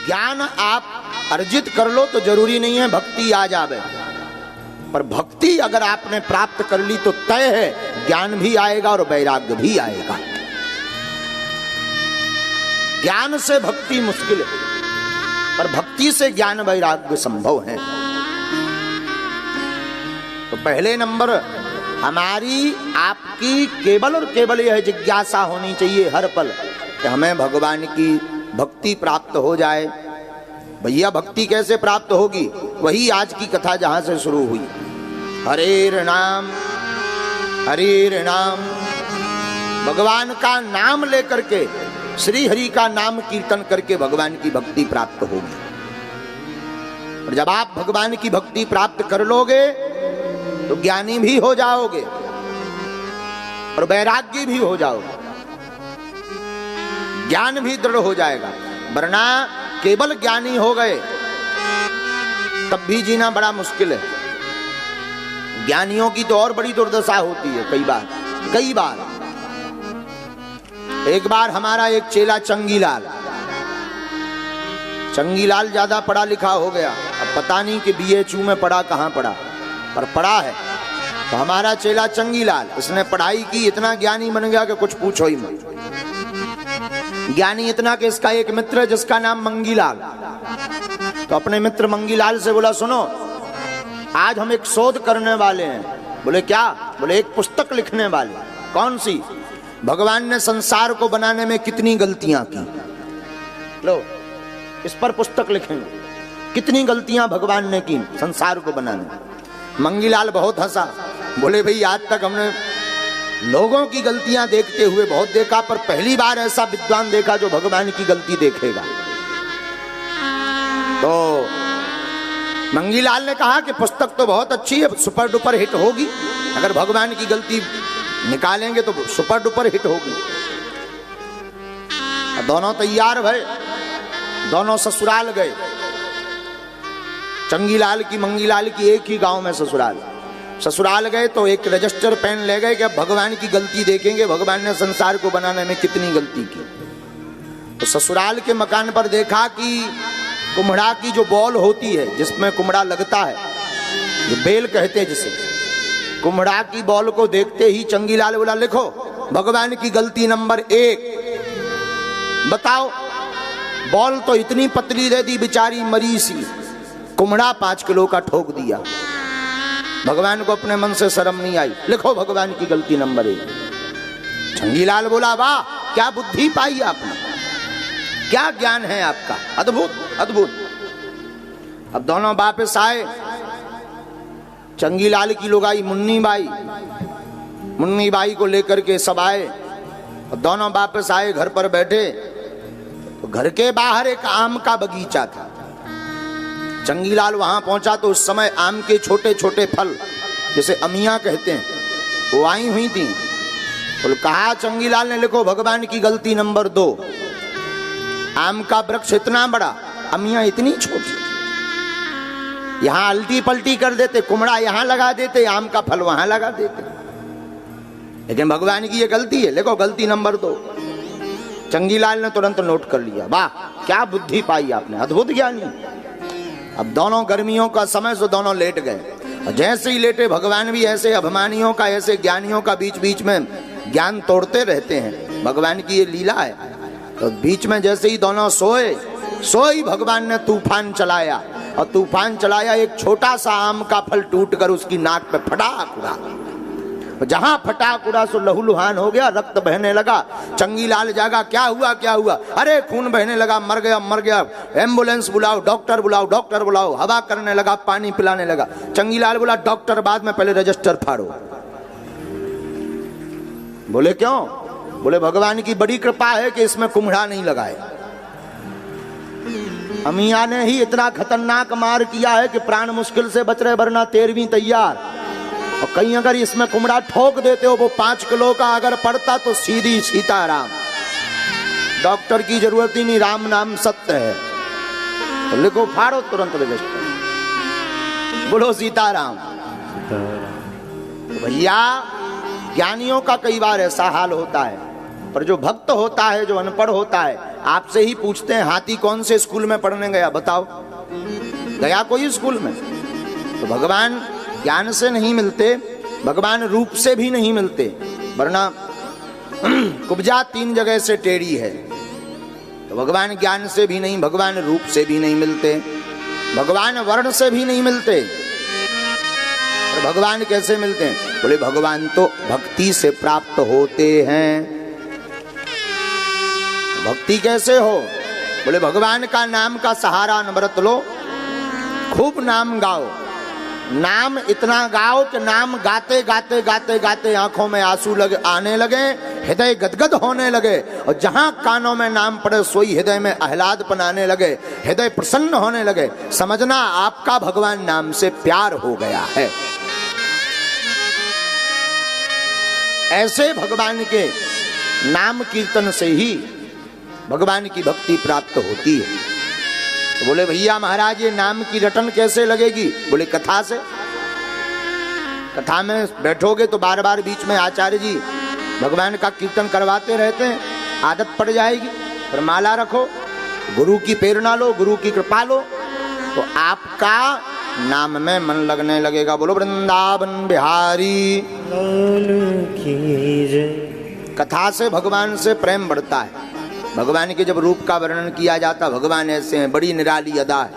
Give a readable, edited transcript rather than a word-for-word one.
ज्ञान आप अर्जित कर लो तो जरूरी नहीं है भक्ति आ जावे, पर भक्ति अगर आपने प्राप्त कर ली तो तय है ज्ञान भी आएगा और वैराग्य भी आएगा। ज्ञान से भक्ति मुश्किल है, पर भक्ति से ज्ञान वैराग्य संभव है। तो पहले नंबर हमारी आपकी केवल और केवल यह जिज्ञासा होनी चाहिए हर पल कि हमें भगवान की भक्ति प्राप्त हो जाए। भैया भक्ति कैसे प्राप्त होगी? वही आज की कथा जहां से शुरू हुई, हरे नाम हरे नाम, भगवान का नाम लेकर के, श्री हरि का नाम कीर्तन करके भगवान की भक्ति प्राप्त होगी। और जब आप भगवान की भक्ति प्राप्त कर लोगे तो ज्ञानी भी हो जाओगे और वैराग्य भी हो जाओगे, ज्ञान भी दृढ़ हो जाएगा। वरना केवल ज्ञानी हो गए तब भी जीना बड़ा मुश्किल है। ज्ञानियों की तो और बड़ी दुर्दशा होती है कई बार। एक बार हमारा एक चेला चंगीलाल ज्यादा पढ़ा लिखा हो गया, अब पता नहीं कि BHU में पढ़ा कहां पढ़ा, पर पढ़ा है। तो हमारा चेला चंगीलाल, इसने पढ़ाई की, इतना ज्ञानी बन गया कि कुछ पूछो ही मत। ज्ञानी इतना कि इसका एक मित्र है जिसका नाम मंगीलाल, तो अपने मित्र मंगीलाल से बोला, सुनो आज हम एक शोध करने वाले हैं। बोले क्या? बोले एक पुस्तक लिखने वाले। कौन सी? भगवान ने संसार को बनाने में कितनी गलतियां की, लो इस पर पुस्तक लिखेंगे, कितनी गलतियां भगवान ने की संसार को बनाने में। मंगीलाल बहुत हंसा, बोले भाई आज तक हमने लोगों की गलतियां देखते हुए बहुत देखा, पर पहली बार ऐसा विद्वान देखा जो भगवान की गलती देखेगा। तो मंगीलाल ने कहा कि पुस्तक तो बहुत अच्छी है, सुपर डुपर हिट होगी, अगर भगवान की गलती निकालेंगे तो सुपर डुपर हिट होगी। दोनों तैयार भय, दोनों ससुराल गए। चंगीलाल की मंगीलाल की एक ही गांव में ससुराल गए तो एक रजिस्टर पेन ले गए कि अब भगवान की गलती देखेंगे, भगवान ने संसार को बनाने में कितनी गलती की। तो ससुराल के मकान पर देखा कि कुम्हड़ा की जो बॉल होती है जिसमें कुम्हड़ा लगता है, जो बेल कहते हैं जिसे, कुम्हड़ा की बॉल को देखते ही चंगीलाल बोला, लिखो भगवान की गलती नंबर 1। बताओ, बॉल तो इतनी पतली दे दी बेचारी मरी सी, कुम्हड़ा 5 किलो का ठोक दिया। भगवान को अपने मन से शर्म नहीं आई, लिखो भगवान की गलती नंबर 1। चंगीलाल बोला, वाह क्या बुद्धि पाई आपने, क्या ज्ञान है आपका, अद्भुत अद्भुत। अब दोनों वापस आए, चंगीलाल की लुगाई मुन्नी बाई को लेकर के सब आए, और दोनों वापस आए, घर पर बैठे तो घर के बाहर एक आम का बगीचा था। चंगीलाल वहां पहुंचा तो उस समय आम के छोटे छोटे फल, जिसे अमियां कहते हैं, वो आई हुई थी। तो कहा चंगीलाल ने, लिखो भगवान की गलती नंबर 2। आम का वृक्ष इतना बड़ा, अमियां इतनी छोटी, यहां अल्टी पलटी कर देते, कुम्हड़ा यहां लगा देते, आम का फल वहां लगा देते, लेकिन भगवान की ये गलती है, लिखो गलती नंबर 2। चंगीलाल ने तुरंत नोट कर लिया, वाह क्या बुद्धि पाई आपने, अद्भुत ज्ञानी। अब दोनों गर्मियों का समय से दोनों लेट गए, और जैसे ही लेटे भगवान भी ऐसे अभिमानियों का, ऐसे ज्ञानियों का बीच बीच में ज्ञान तोड़ते रहते हैं, भगवान की ये लीला है। तो बीच में जैसे ही दोनों सोए भगवान ने तूफान चलाया, और तूफान चलाया, एक छोटा सा आम का फल टूटकर उसकी नाक पे फटाक उड़ा, जहां फटाक उड़ा सो लहूलुहान हो गया, रक्त बहने लगा। चंगीलाल जागा, क्या हुआ? अरे खून बहने लगा, मर गया, एम्बुलेंस बुलाओ, डॉक्टर बुलाओ। हवा करने लगा, पानी पिलाने लगा। चंगीलाल बोला, डॉक्टर बाद में, पहले रजिस्टर फाड़ो। बोले क्यों? बोले भगवान की बड़ी कृपा है कि इसमें कुम्हड़ा नहीं लगाए। अमिया ने ही इतना खतरनाक मार किया है कि प्राण मुश्किल से बच रहे, वरना 13वीं तैयार। और कहीं अगर इसमें कुम्हड़ा ठोक देते हो, वो 5 किलो का अगर पड़ता तो सीधी सीताराम, डॉक्टर की जरूरत ही नहीं, राम नाम सत्य है। तो लिखो, फाड़ो तुरंत रजिस्टर, बोलो सीताराम। तो भैया ज्ञानियों का कई बार ऐसा हाल होता है, पर जो भक्त होता है, जो अनपढ़ होता है, आपसे ही पूछते हैं हाथी कौन से स्कूल में पढ़ने गया, बताओ गया कोई स्कूल में? तो भगवान ज्ञान से नहीं मिलते, भगवान रूप से भी नहीं मिलते, वरना कुब्जा 3 जगह से टेढ़ी है। तो भगवान ज्ञान से भी नहीं, भगवान रूप से भी नहीं मिलते, भगवान वर्ण से भी नहीं मिलते। और भगवान कैसे मिलते हैं? बोले भगवान तो भक्ति से प्राप्त होते हैं। भक्ति कैसे हो? बोले भगवान का नाम का सहारा नवरत लो, खूब नाम गाओ, नाम इतना गाओ कि नाम गाते गाते गाते गाते आंखों में आंसू आने लगे, हृदय गदगद होने लगे, और जहां कानों में नाम पड़े सोई हृदय में आह्लादपन आने लगे, हृदय प्रसन्न होने लगे, समझना आपका भगवान नाम से प्यार हो गया है। ऐसे भगवान के नाम कीर्तन से ही भगवान की भक्ति प्राप्त होती है। तो बोले भैया महाराज ये नाम की रटन कैसे लगेगी? बोले कथा से। कथा में बैठोगे तो बार बार बीच में आचार्य जी भगवान का कीर्तन करवाते रहते हैं, आदत पड़ जाएगी। पर माला रखो, गुरु की प्रेरणा लो, गुरु की कृपा लो, तो आपका नाम में मन लगने लगेगा। बोलो वृंदावन बिहारी। कथा से भगवान से प्रेम बढ़ता है। भगवान के जब रूप का वर्णन किया जाता, भगवान ऐसे हैं, बड़ी निराली अदा है,